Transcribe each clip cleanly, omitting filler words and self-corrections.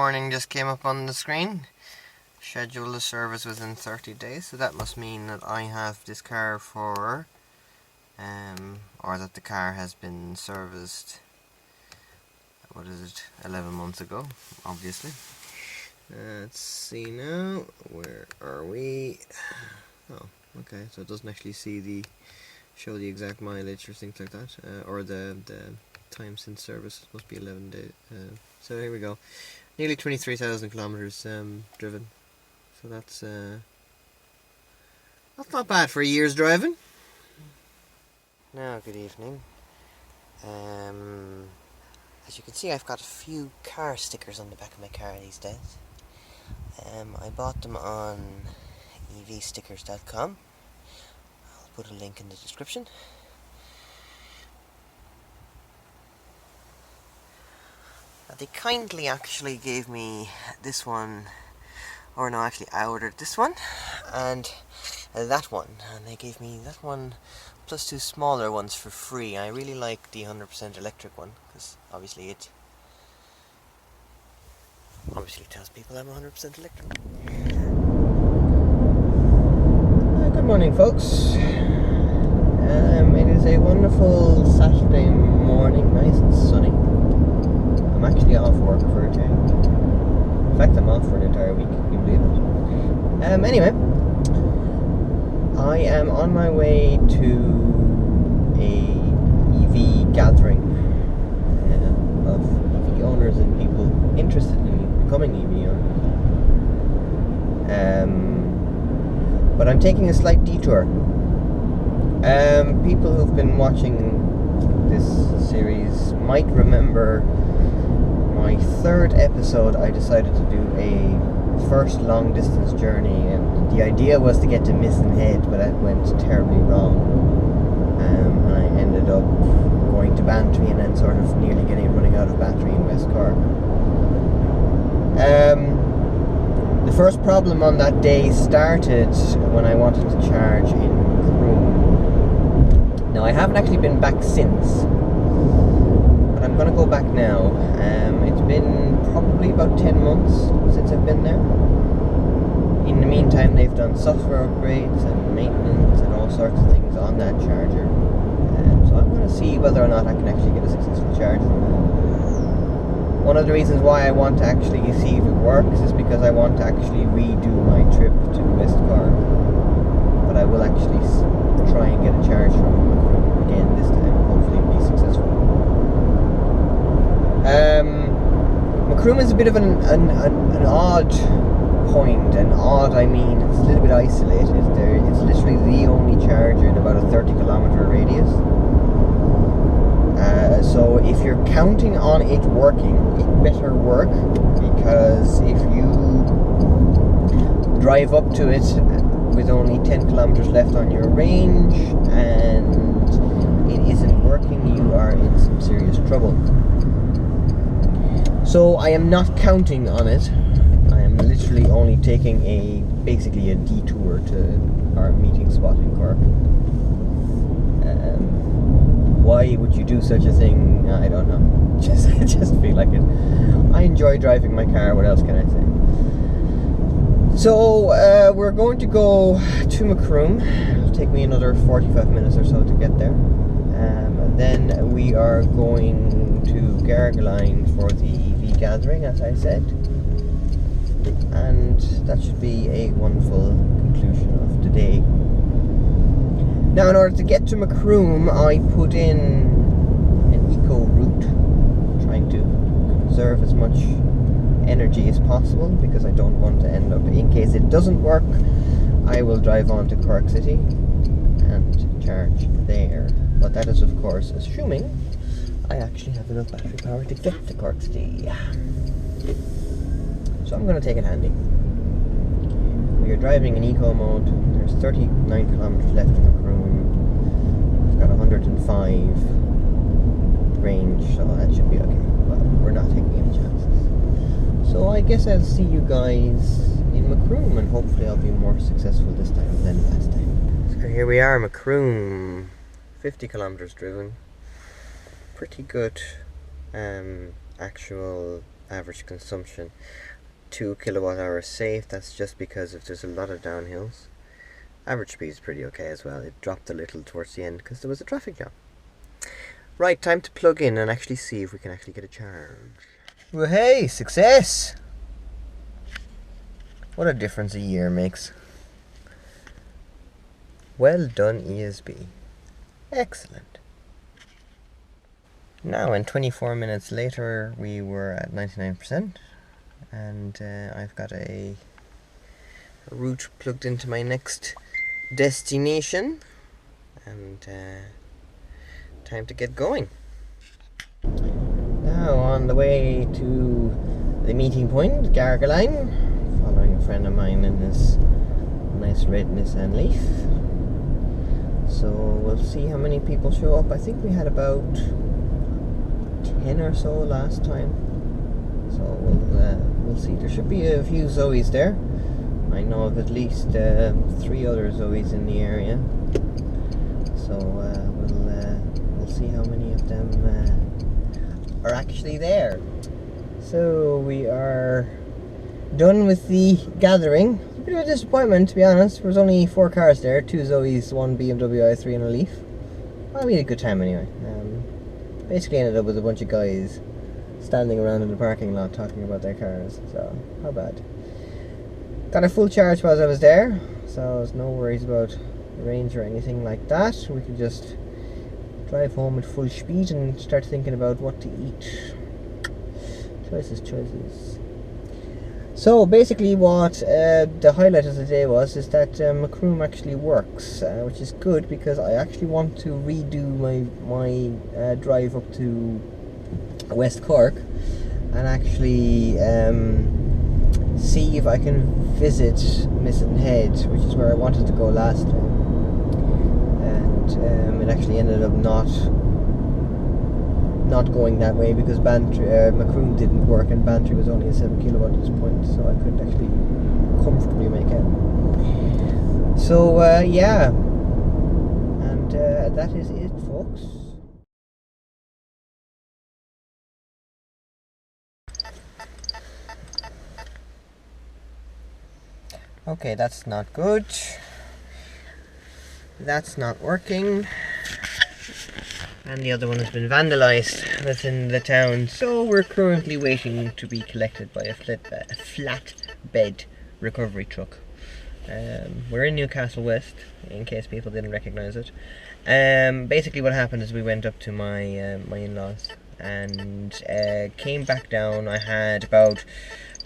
warning just came up on the screen. Schedule the service within 30 days. So that must mean that I have this car for, or that the car has been serviced, 11 months ago, obviously. Let's see now, where are we? Oh, okay, so it doesn't actually show the exact mileage or things like that, or the time since service. It must be 11 days. So here we go, nearly 23,000 kilometers driven. So that's not bad for a year's driving. Now, good evening. As you can see, I've got a few car stickers on the back of my car these days. I bought them on evstickers.com. I'll put a link in the description. They kindly actually gave me this one, or no, actually I ordered this one and that one, and they gave me that one plus two smaller ones for free. I really like the 100% electric one because obviously it tells people I'm 100% electric. Good morning, folks. It is a wonderful Saturday morning, nice and sunny. I'm actually off work for a change. In fact, I'm off for an entire week, can you believe it? Anyway, I am on my way to a EV gathering of EV owners and people interested in becoming EV owners. But I'm taking a slight detour. People who've been watching this series might remember my third episode. I decided to do a first long distance journey, and the idea was to get to Missing Head, but that went terribly wrong. And I ended up going to Bantry and then sort of nearly running out of battery in West Cork. The first problem on that day started when I wanted to charge in Macroom. Now, I haven't actually been back since, but I'm going to go back now. It's been probably about 10 months since I've been there. In the meantime, they've done software upgrades and maintenance and all sorts of things on that charger. So I'm going to see whether or not I can actually get a successful charge from it. One of the reasons why I want to actually see if it works is because I want to actually redo my trip to West Cork. But I will actually try and get a charge from Macroom again this time, hopefully be successful. Macroom is a bit of an odd point, and odd I mean it's a little bit isolated. It's literally the only charger in about a 30 kilometer radius. So if you're counting on it working, it better work, because if you drive up to it with only 10 kilometers left on your range and it isn't working, you are in some serious trouble. So I am not counting on it. I am literally only taking basically a detour to our meeting spot in Cork. Why would you do such a thing? I don't know. Just feel like it. I enjoy driving my car. What else can I say? So we're going to go to Macroom. It'll take me another 45 minutes or so to get there. Then we are going to Gargaline for the EV gathering, as I said. And that should be a wonderful conclusion of the day. Now, in order to get to Macroom, I put in an eco route, trying to conserve as much energy as possible, because I don't want to end up, in case it doesn't work, I will drive on to Cork City and charge there. But that is, of course, assuming I actually have enough battery power to get to Cork City. So I'm going to take it handy. We are driving in eco mode. There's 39 kilometers left in Macroom. I've got 105 range, so that should be okay. Well, we're not taking any chances. So I guess I'll see you guys in Macroom, and hopefully I'll be more successful this time than last time. So here we are, Macroom. 50 kilometers driven. Pretty good actual average consumption. 2 kilowatt hours safe, that's just because if there's a lot of downhills. Average speed is pretty okay as well. It dropped a little towards the end because there was a traffic jam. Right, time to plug in and actually see if we can actually get a charge. Well, hey, success! What a difference a year makes. Well done, ESB. Excellent. Now, and 24 minutes later, we were at 99%, and I've got a route plugged into my next destination, and time to get going. Now, on the way to the meeting point, Gargaline, following a friend of mine in his nice red Nissan Leaf. So we'll see how many people show up. I think we had about 10 or so last time. So we'll see. There should be a few Zoes there. I know of at least 3 other Zoes in the area. So we'll see how many of them are actually there. So we are done with the gathering. A bit of a disappointment, to be honest. There was only 4 cars there, 2 Zoes, 1 BMW i3 and a Leaf. Well, we had a good time anyway. Basically ended up with a bunch of guys standing around in the parking lot talking about their cars, so how bad. Got a full charge while I was there, so there's no worries about range or anything like that. We could just drive home at full speed and start thinking about what to eat. Choices. So basically what the highlight of the day is that Macroom actually works, which is good because I actually want to redo my drive up to West Cork and actually see if I can visit Misson Head, which is where I wanted to go last time, and it actually ended up not going that way because Macroom didn't work and Bantry was only a 7 kilowatt at this point, so I couldn't actually comfortably make it. So yeah, and that is it, folks. Okay, that's not good. That's not working. And the other one has been vandalised. That's in the town. So we're currently waiting to be collected by a flatbed recovery truck. We're in Newcastle West, in case people didn't recognise it. Basically what happened is we went up to my my in-laws and came back down. I had about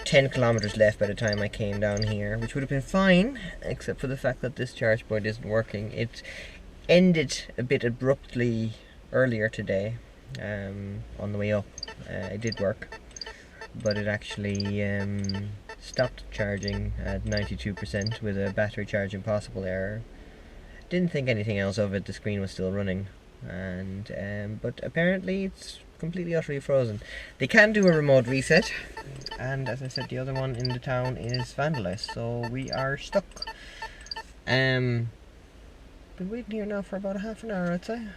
10 kilometers left by the time I came down here, which would have been fine, except for the fact that this charge point isn't working. It ended a bit abruptly earlier today on the way up. It did work, but it actually stopped charging at 92% with a battery charge impossible error. Didn't think anything else of it. The screen was still running, and but apparently it's completely utterly frozen. They can do a remote reset, and as I said, the other one in the town is vandalized, so we are stuck. Been waiting here now for about a half an hour, I'd say.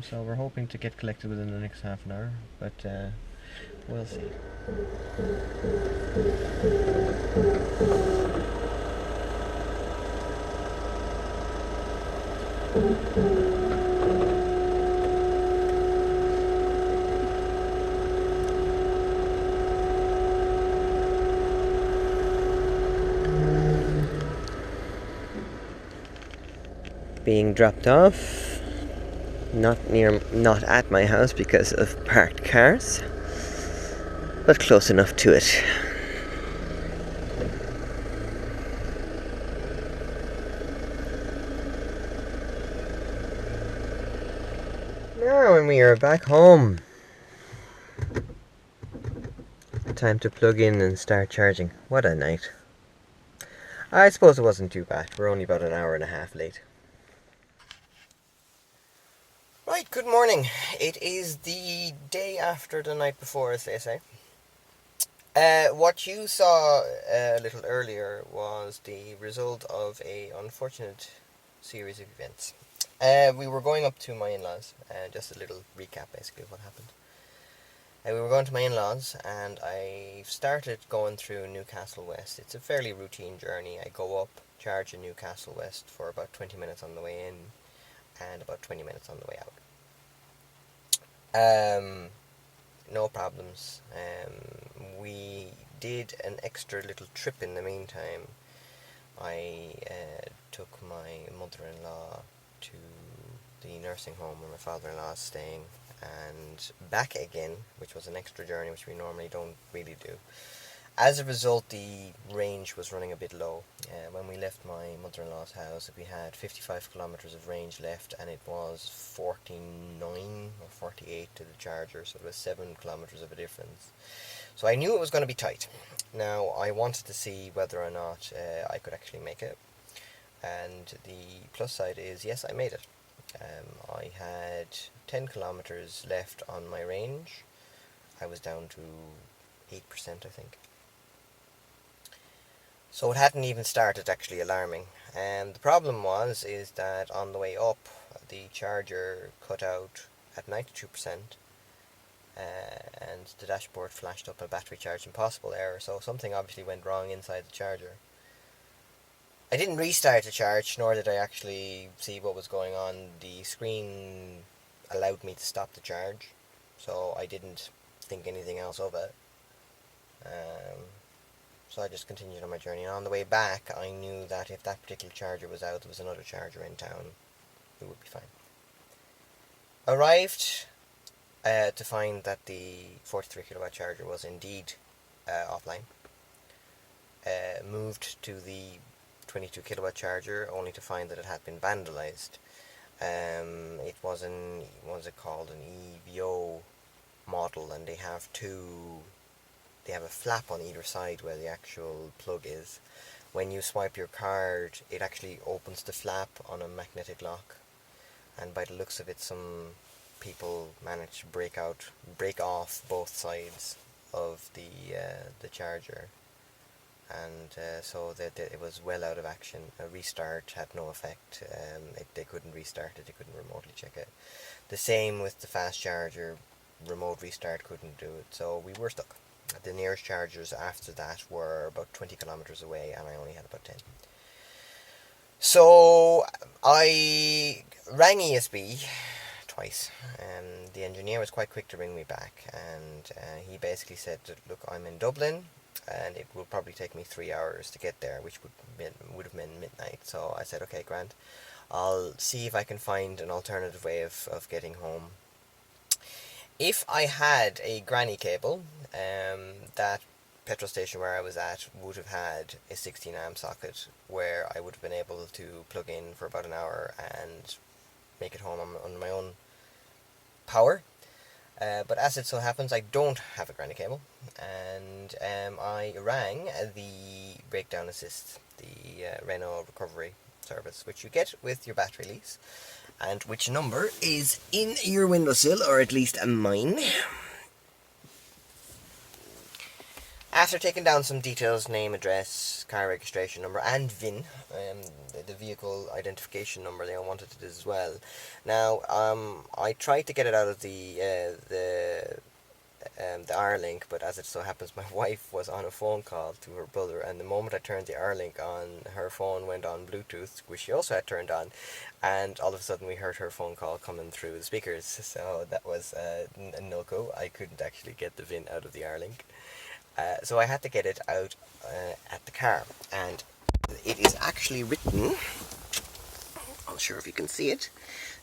So we're hoping to get collected within the next half an hour, but we'll see. Being dropped off, not at my house because of parked cars, but close enough to it. Now when we are back home, time to plug in and start charging. What a night. I suppose it wasn't too bad. We're only about an hour and a half late. Right, good morning. It is the day after the night before, as they say. What you saw a little earlier was the result of an unfortunate series of events. We were going up to my in-laws, just a little recap basically of what happened. We were going to my in-laws, and I started going through Newcastle West. It's a fairly routine journey. I go up, charge in Newcastle West for about 20 minutes on the way in, and about 20 minutes on the way out. No problems. We did an extra little trip in the meantime. I took my mother-in-law to the nursing home where my father-in-law is staying, and back again, which was an extra journey which we normally don't really do. As a result, the range was running a bit low. When we left my mother-in-law's house, we had 55 kilometres of range left, and it was 49 or 48 to the charger, so there was 7 kilometres of a difference. So I knew it was going to be tight. Now, I wanted to see whether or not I could actually make it. And the plus side is, yes, I made it. I had 10 kilometres left on my range. I was down to 8%, I think. So it hadn't even started actually alarming. And the problem is that on the way up, the charger cut out at 92%. And the dashboard flashed up a battery charge impossible error, so something obviously went wrong inside the charger. I didn't restart the charge, nor did I actually see what was going on. The screen allowed me to stop the charge, so I didn't think anything else of it. So I just continued on my journey, and on the way back I knew that if that particular charger was out, there was another charger in town. We would be fine. Arrived to find that the 43 kilowatt charger was indeed offline. Moved to the 22 kilowatt charger only to find that it had been vandalized. It was what was it called, an EVO model, and they have a flap on either side where the actual plug is. When you swipe your card, it actually opens the flap on a magnetic lock, and by the looks of it, some people managed to break off both sides of the charger, and so that it was well out of action. A restart had no effect. They couldn't restart it. They couldn't remotely check it. The same with the fast charger. Remote restart couldn't do it. So we were stuck. The nearest chargers after that were about 20 kilometers away, and I only had about 10. So I rang ESB twice. The engineer was quite quick to ring me back, and he basically said that, look, I'm in Dublin, and it will probably take me 3 hours to get there, which would have been midnight. So I said, okay, Grant, I'll see if I can find an alternative way of getting home. If I had a granny cable, that petrol station where I was at would have had a 16 amp socket where I would have been able to plug in for about an hour and make it home on my own power. But as it so happens, I don't have a granny cable, and I rang the breakdown assist, the Renault recovery service, which you get with your battery lease, and which number is in your windowsill, or at least mine. After taking down some details, name, address, car registration number, and VIN, the vehicle identification number, they all wanted it as well. Now, I tried to get it out of the R-Link, but as it so happens, my wife was on a phone call to her brother, and the moment I turned the R-Link on, her phone went on Bluetooth, which she also had turned on, and all of a sudden we heard her phone call coming through the speakers. So that was a no-go. I couldn't actually get the VIN out of the R-Link. So I had to get it out at the car, and it is actually written, I'm not sure if you can see it,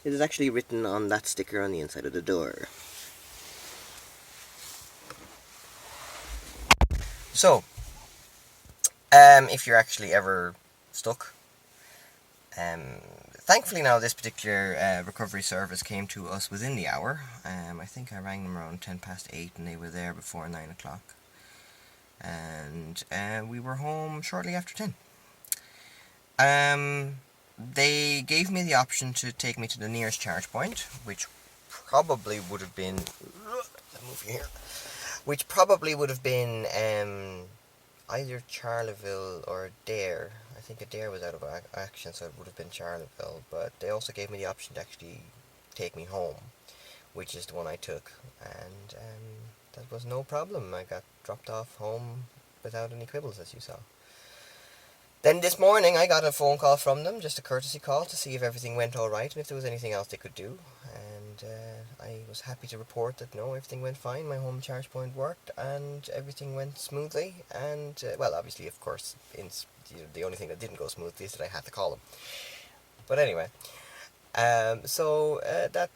it is actually written on that sticker on the inside of the door. So, if you're actually ever stuck, thankfully now this particular recovery service came to us within the hour. I think I rang them around 8:10 and they were there before 9 o'clock. And we were home shortly after 10. They gave me the option to take me to the nearest charge point, which probably would have been, either Charleville or Dare. I think Adair was out of action, so it would have been Charleville. But they also gave me the option to actually take me home, which is the one I took, and that was no problem. I got dropped off home without any quibbles, as you saw. Then this morning I got a phone call from them, just a courtesy call to see if everything went all right and if there was anything else they could do. And I was happy to report that no, everything went fine. My home charge point worked and everything went smoothly. And well, obviously, of course, the only thing that didn't go smoothly is that I had to call them. But anyway, so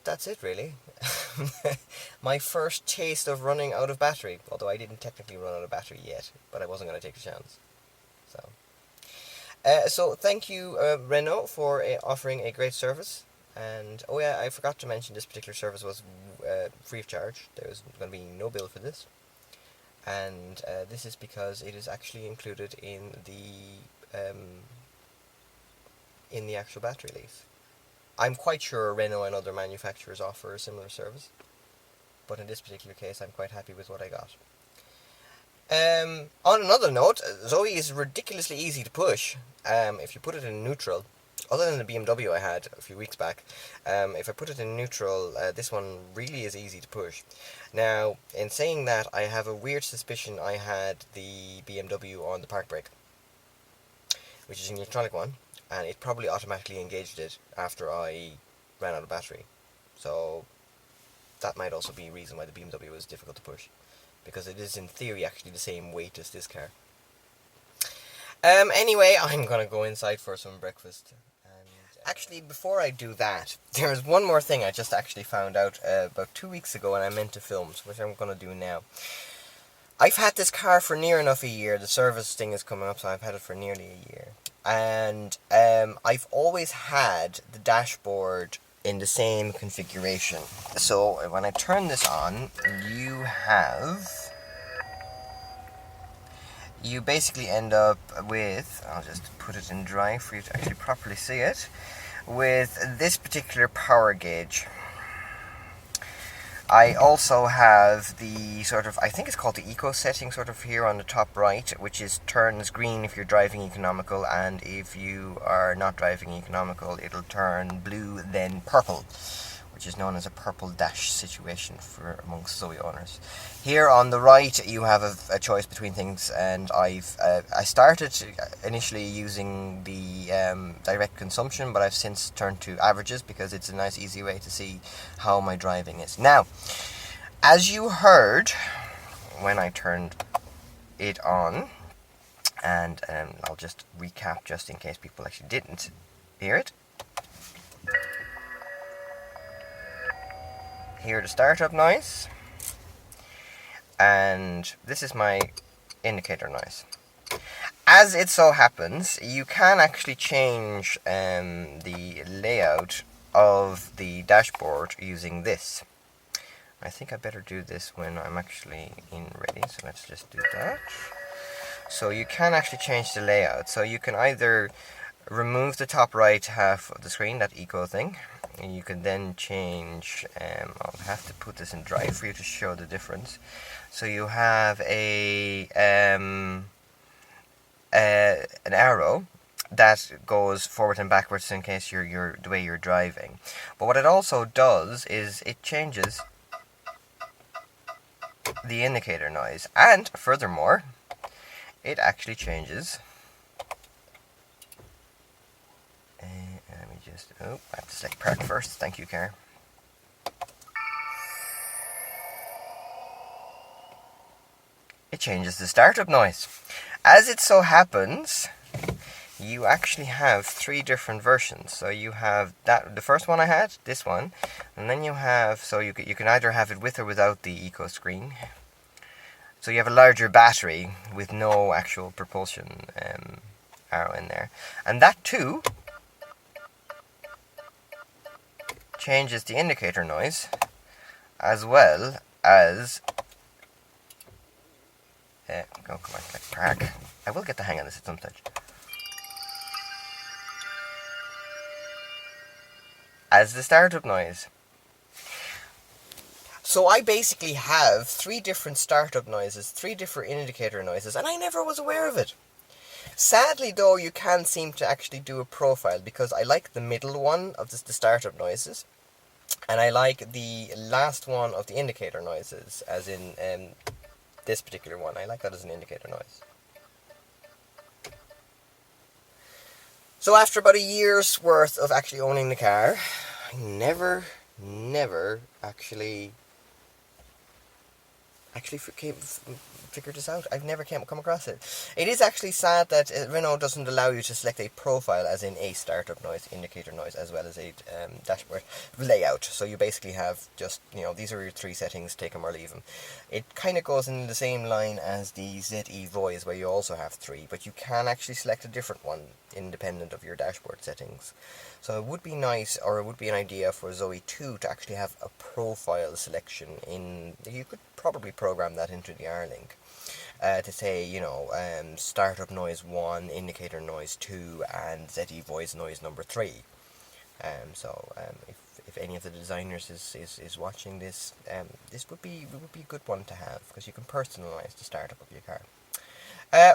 that's it really. My first taste of running out of battery, although I didn't technically run out of battery yet, but I wasn't going to take the chance. So thank you, Renault, for offering a great service. And oh yeah, I forgot to mention this particular service was free of charge. There was going to be no bill for this, and this is because it is actually included in the actual battery lease. I'm quite sure Renault and other manufacturers offer a similar service, but in this particular case, I'm quite happy with what I got. On another note, Zoe is ridiculously easy to push. If you put it in neutral, other than the BMW I had a few weeks back, if I put it in neutral, this one really is easy to push. Now, in saying that, I have a weird suspicion I had the BMW on the park brake, which is an electronic one, and it probably automatically engaged it after I ran out of battery. So that might also be a reason why the BMW is difficult to push, because it is in theory actually the same weight as this car. Anyway, I'm gonna go inside for some breakfast. And actually, before I do that, there's one more thing I just actually found out about 2 weeks ago, and I meant to film, which I'm gonna do now. I've had this car for near enough a year. The service thing is coming up, so I've had it for nearly a year. And I've always had the dashboard in the same configuration. So when I turn this on, you basically end up with, I'll just put it in dry for you to actually properly see it, with this particular power gauge. I also have the sort of, I think it's called the eco setting sort of here on the top right, which turns green if you're driving economical, and if you are not driving economical, it'll turn blue, then purple, which is known as a purple dash situation for amongst Zoe owners. Here on the right, you have a choice between things, and I started initially using the direct consumption, but I've since turned to averages because it's a nice, easy way to see how my driving is. Now, as you heard when I turned it on, and I'll just recap just in case people actually didn't hear it. Hear the startup noise, and this is my indicator noise. As it so happens, you can actually change the layout of the dashboard using this. I think I better do this when I'm actually ready, so let's just do that. So you can actually change the layout. So you can either remove the top right half of the screen, that eco thing, and you can then change, I'll have to put this in dry for you to show the difference. So you have an arrow that goes forward and backwards in case you're the way you're driving. But what it also does is it changes the indicator noise, and furthermore, it actually changes. Let me just, I have to select park first. Thank you, car. It changes the startup noise. As it so happens, you actually have 3 different versions. So you have the first one I had, this one, and then you have, so you can either have it with or without the eco screen. So you have a larger battery with no actual propulsion arrow in there, and that too changes the indicator noise, as well as come on, click park. I will get the hang of this at some stage. As the startup noise. So I basically have 3 different startup noises, 3 different indicator noises, and I never was aware of it. Sadly though, you can seem to actually do a profile, because I like the middle one of the startup noises, And I like the last one of the indicator noises, as in this particular one. I like that as an indicator noise. So after about a year's worth of actually owning the car, I never actually figured this out. I've never come across it. It is actually sad that Renault doesn't allow you to select a profile, as in a startup noise, indicator noise, as well as a dashboard layout. So you basically have just, these are your 3 settings, take them or leave them. It kind of goes in the same line as the ZE Voice, where you also have 3, but you can actually select a different one independent of your dashboard settings. So it would be nice, or it would be an idea for Zoe 2 to actually have a profile selection in. You could probably program that into the R-Link to say, startup noise 1, indicator noise 2, and ZE Voice noise number 3. If any of the designers is watching this, this would be a good one to have, because you can personalize the startup of your car.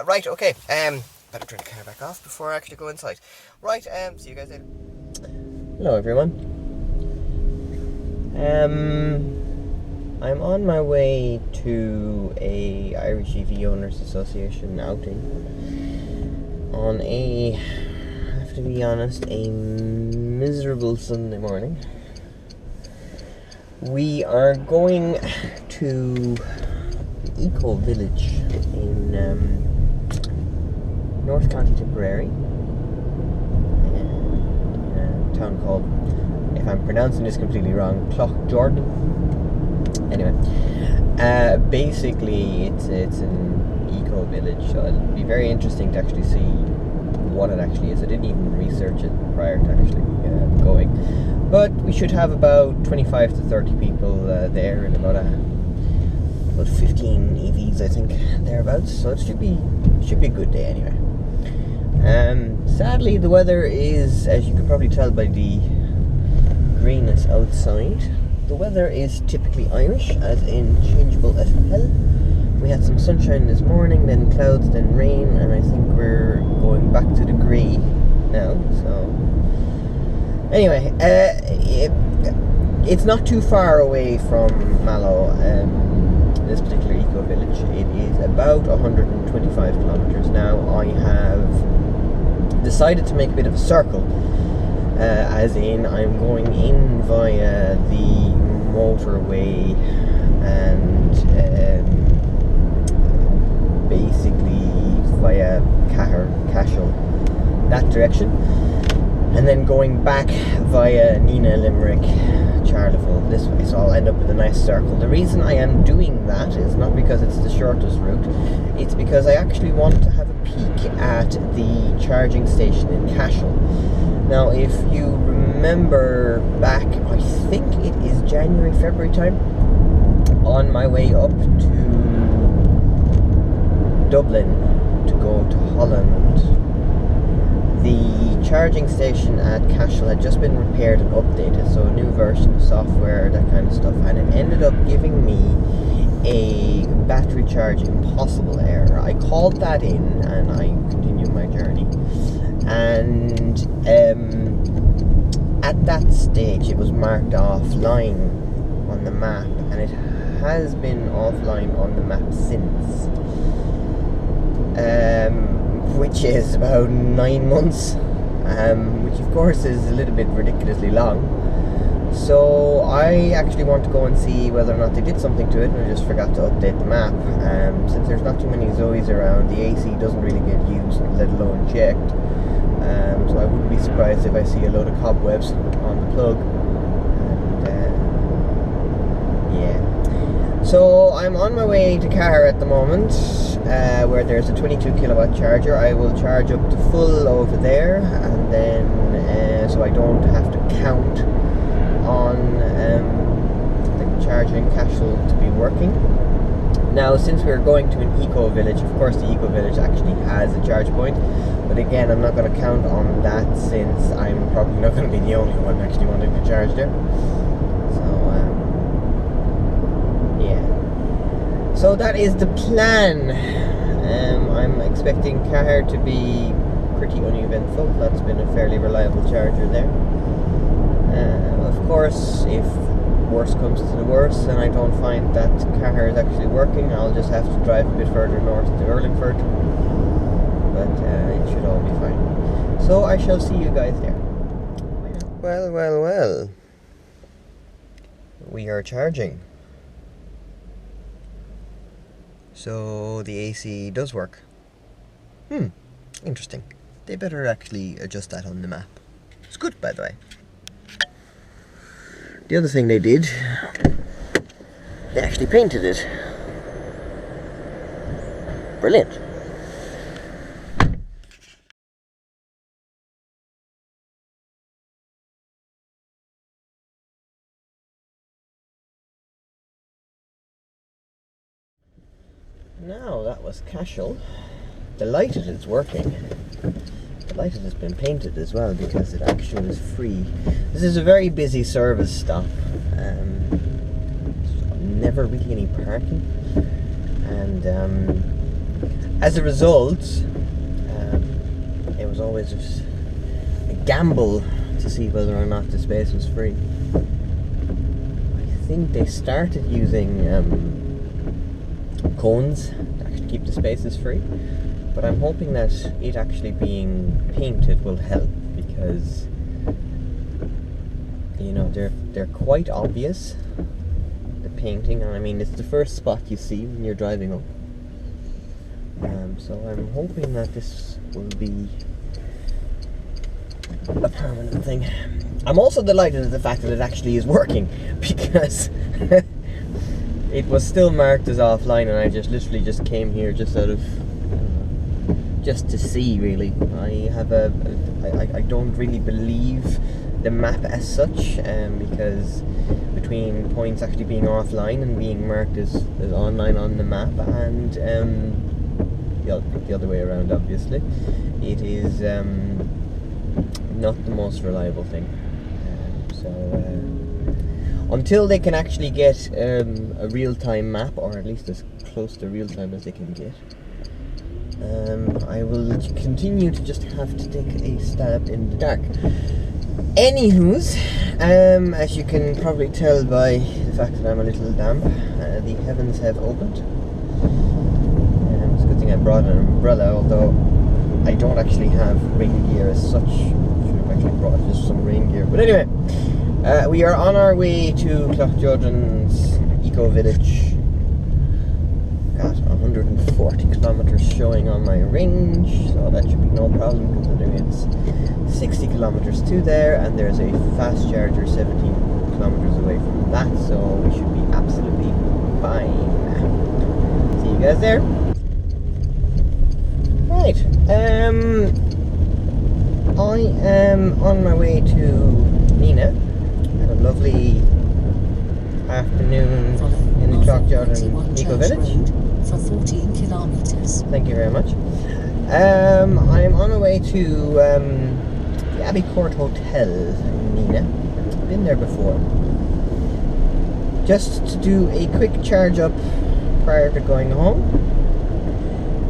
Right, okay. Better turn the car back off before I actually go inside. Right, see you guys later. Hello, everyone. I'm on my way to a Irish EV Owners Association outing on I have to be honest, a miserable Sunday morning. We are going to the Eco Village in North County Tipperary, in a town called, if I'm pronouncing this completely wrong, Cloughjordan. Anyway, basically it's an eco village, so it'll be very interesting to actually see what it actually is. I didn't even research it prior to actually going, but we should have about 25 to 30 people there, and about 15 EVs, I think, thereabouts. So it should be a good day anyway. Sadly, the weather is, as you can probably tell by the greenness outside, the weather is typically Irish, as in changeable as hell. We had some sunshine this morning, then clouds, then rain, and I think we're going back to the grey now. So anyway, it's not too far away from Mallow, this particular eco village. It is about 125 kilometers. Now I have decided to make a bit of a circle, as in I'm going in via the motorway and basically via Cashel, that direction, and then going back via Nina, Limerick, Charleville this way. So I'll end up with a nice circle. The reason I am doing that is not because it's the shortest route, it's because I actually want to have a peek at the charging station in Cashel. Now, if you remember back, I think it is January, February time, on my way up to Dublin to go to Holland, the charging station at Cashel had just been repaired and updated, so a new version of software, that kind of stuff, and it ended up giving me a battery charge impossible error. I called that in and I continued my journey, and at that stage it was marked offline on the map, and it has been offline on the map since, which is about 9 months, which of course is a little bit ridiculously long. So I actually want to go and see whether or not they did something to it, and I just forgot to update the map. Since there's not too many Zoes around, the AC doesn't really get used, let alone checked. So I wouldn't be surprised if I see a load of cobwebs on the plug. And yeah. So I'm on my way to Car at the moment, where there's a 22 kilowatt charger. I will charge up to full over there, and then so I don't have to count on the charging Cashel to be working. Now, since we're going to an eco village, of course the eco village actually has a charge point, but again, I'm not going to count on that, since I'm probably not going to be the only one actually wanting to charge there. So yeah, so that is the plan. I'm expecting Car to be pretty uneventful. That's been a fairly reliable charger there. Of course, if worse comes to the worst and I don't find that car is actually working, I'll just have to drive a bit further north to Urlingford, but it should all be fine. So I shall see you guys there. Well, we are charging, so the AC does work. Interesting. They better actually adjust that on the map. It's good, by the way. The other thing they did, they actually painted it. Brilliant. Now that was casual. Delighted it's working. Delighted it's been painted as well, because it actually is free. This is a very busy service stop. Never really any parking, and as a result, it was always just a gamble to see whether or not the space was free. I think they started using cones to actually keep the spaces free, but I'm hoping that it actually being painted will help, because you know they're quite obvious, the painting, and I mean it's the first spot you see when you're driving up. So I'm hoping that this will be a permanent thing. I'm also delighted at the fact that it actually is working, because it was still marked as offline, and I literally just came here just out of just to see, really. I don't really believe the map as such, because between points actually being offline and being marked as online on the map, and the other way around, obviously, it is not the most reliable thing. Until they can actually get a real-time map, or at least as close to real-time as they can get, I will continue to just have to take a stab in the dark. Anywho's, as you can probably tell by the fact that I'm a little damp, the heavens have opened. It's a good thing I brought an umbrella, although I don't actually have rain gear as such. Should have actually brought just some rain gear. But anyway, we are on our way to Cloughjordan's Eco Village. Got 140 kilometers showing on my range, so that should be no problem, considering it's 60 kilometers to there, and there's a fast charger 17 kilometers away from that, so we should be absolutely fine. See you guys there. Right, I am on my way to Nina. Had a lovely afternoon in the Cloughjordan Eco Village. For 14 kilometers. Thank you very much. I'm on my way to the Abbey Court Hotel in Nina. I've been there before. Just to do a quick charge up prior to going home.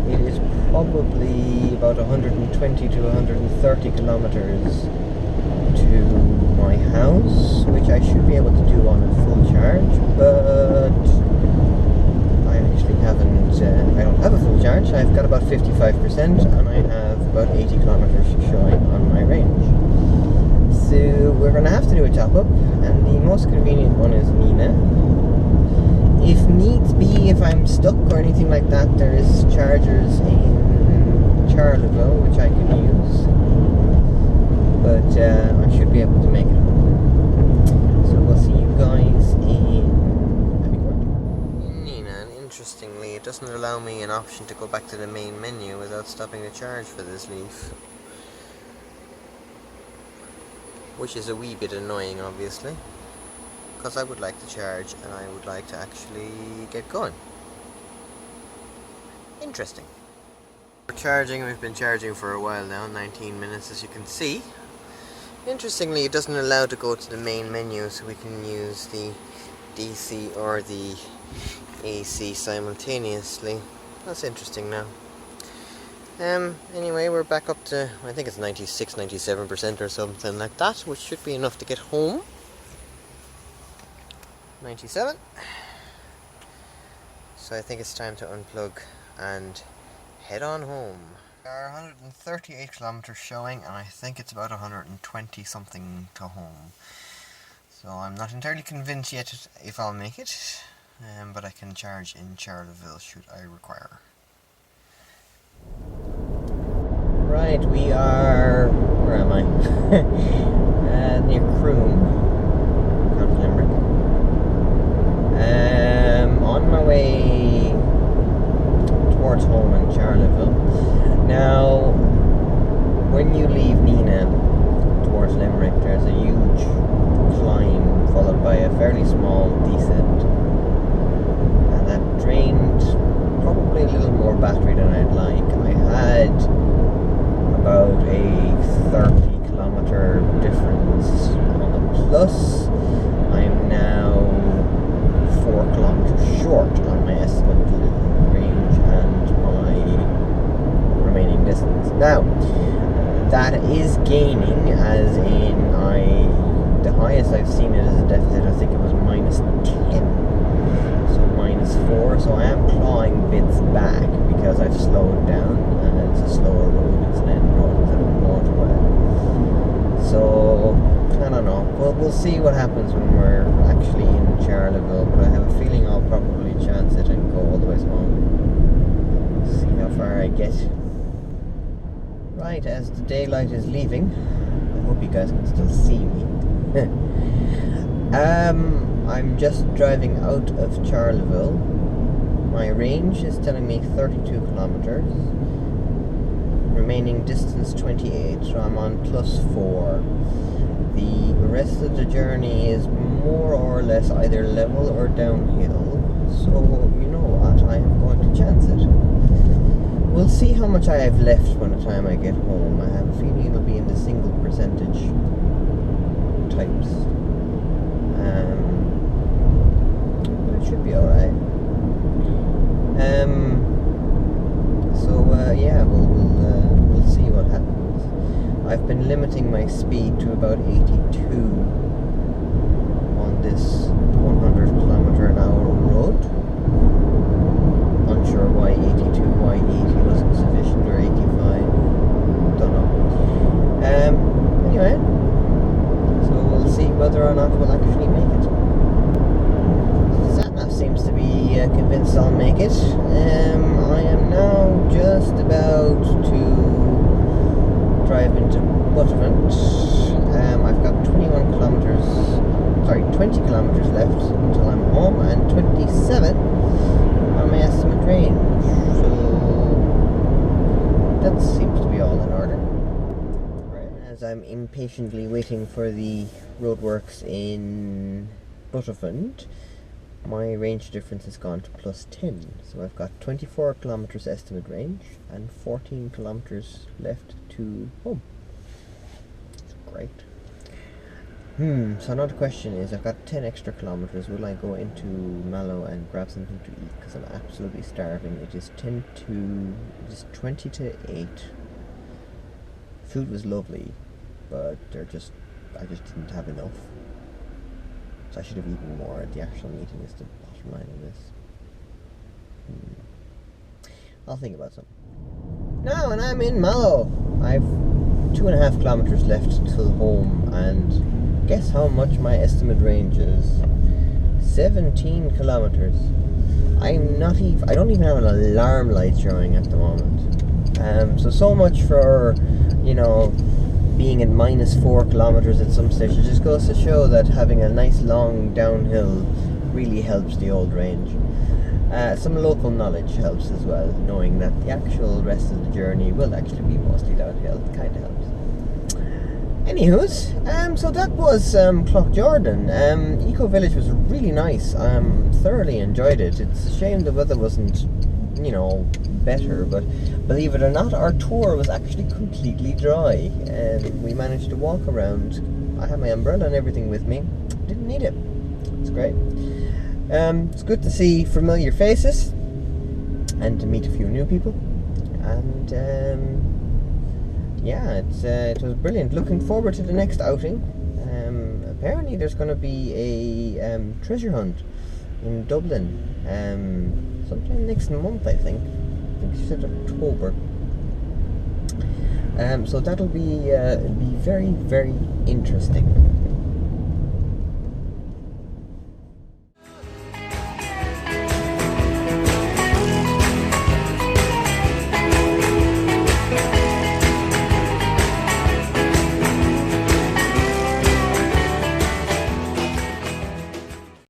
It is probably about 120 to 130 kilometers to my house, which I should be able to do on a full charge, but I actually haven't, I don't have a full charge. I've got about 55%, and I have about 80 kilometers showing on my range. So we're going to have to do a top up, and the most convenient one is Nina. If needs be, if I'm stuck or anything like that, there is chargers in Charleville which I can use, but I should be able to make it home. So we'll see you guys in Abbey Court. Nina, and interestingly, it doesn't allow me an option to go back to the main menu without stopping the charge for this leaf, which is a wee bit annoying, obviously, because I would like to charge and I would like to actually get going. Interesting. We're charging, we've been charging for a while now, 19 minutes as you can see. Interestingly, it doesn't allow to go to the main menu, so we can use the DC or the AC simultaneously. That's interesting now. Anyway, we're back up to, I think it's 96, 97% or something like that, which should be enough to get home. 97. So I think it's time to unplug and head on home. There are 138 kilometers showing, and I think it's about 120 something to home. So I'm not entirely convinced yet if I'll make it, but I can charge in Charleville should I require. Right, we are... where am I? Near Croom, County Limerick. On my way towards home in Charleville. Now, when you leave Nina towards Limerick, there's a huge climb followed by a fairly small descent, and that drained probably a little more battery than I'd like. I had about a 30 kilometer difference on the plus. I'm now 4 kilometers short on my estimated range and my remaining distance. Now, that is gaining, as in the highest I've seen it as a deficit, I think it was minus 10, so minus 4, so I am clawing bits back because I've slowed down, and it's a slower road, it's an end road instead of a motorway. So, I don't know, we'll see what happens when we're actually in Charleville, but I have a feeling I'll probably chance it and go all the way home. See how far I get. Right, as the daylight is leaving, I hope you guys can still see me. I'm just driving out of Charleville. My range is telling me 32 kilometers. Remaining distance 28, so I'm on plus 4. The rest of the journey is more or less either level or downhill, so you know what, I am going to chance it. We'll see how much I have left by the time I get home. I have a feeling it'll be in the single percentage types. But it should be alright. Yeah, we'll see what happens. I've been limiting my speed to about 82 on this 100 kilometer an hour road. Unsure why 82, why 80 wasn't sufficient, or 85. Don't know. Anyway, so we'll see whether or not we'll actually make it. Satnav seems to be convinced I'll make it. I am now just about to drive into Butterfant. I've got 20 kilometers left until I'm home, and 27 on my estimate range. So that seems to be all in order. Right. As I'm impatiently waiting for the roadworks in Butterfant, my range difference has gone to plus 10. So I've got 24 kilometers estimate range and 14 kilometers left to home. That's great. So another question is, I've got 10 extra kilometers. Will I go into Mallow and grab something to eat? Because I'm absolutely starving. It is 20 to 8. Food was lovely, but I just didn't have enough. So I should have eaten more. The actual eating is the bottom line of this. I'll think about something. Now, and I'm in Mallow. I've 2.5 kilometers left till home, and guess how much my estimate range is? 17 kilometers. I don't even have an alarm light showing at the moment. So much for, being at minus 4 kilometers at some stage. It just goes to show that having a nice long downhill really helps the old range. Some local knowledge helps as well, knowing that the actual rest of the journey will actually be mostly downhill. It kind of helps. Anywho's, so that was Clough Jordan. Eco Village was really nice. Thoroughly enjoyed it. It's a shame the weather wasn't, better, but believe it or not, our tour was actually completely dry, and we managed to walk around. I had my umbrella and everything with me. Didn't need it. It's great. It's good to see familiar faces and to meet a few new people, and it was brilliant. Looking forward to the next outing. apparently there's going to be a treasure hunt in Dublin sometime next month, I think she said October. So that'll be very, very interesting.